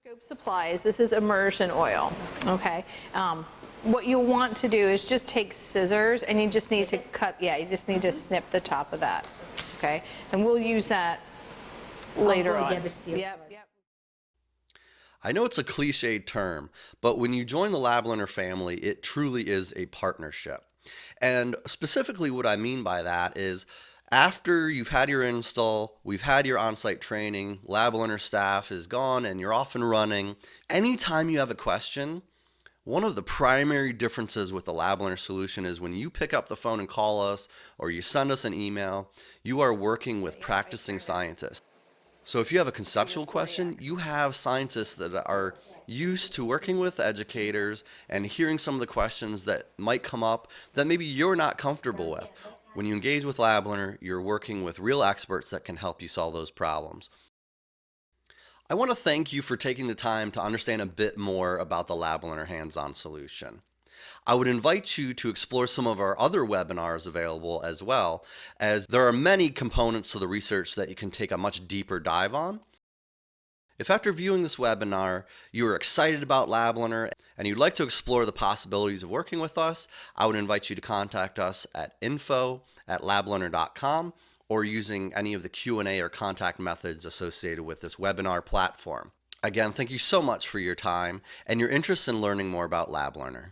Scope supplies, this is immersion oil, okay? What you want to do is just take scissors and you just need to cut, you just need to snip the top of that, okay? And we'll use that later on. Yep. I know it's a cliched term, but when you join the LabLearner family, it truly is a partnership. And specifically what I mean by that is after you've had your install, we've had your on-site training, LabLearner staff is gone and you're off and running. Anytime you have a question, one of the primary differences with the LabLearner solution is when you pick up the phone and call us or you send us an email, you are working with practicing scientists. So if you have a conceptual question, you have scientists that are used to working with educators and hearing some of the questions that might come up that maybe you're not comfortable with. When you engage with LabLearner, you're working with real experts that can help you solve those problems. I want to thank you for taking the time to understand a bit more about the LabLearner hands-on solution. I would invite you to explore some of our other webinars available as well, as there are many components to the research that you can take a much deeper dive on. If after viewing this webinar, you are excited about LabLearner and you'd like to explore the possibilities of working with us, I would invite you to contact us at info@lablearner.com or using any of the Q&A or contact methods associated with this webinar platform. Again, thank you so much for your time and your interest in learning more about LabLearner.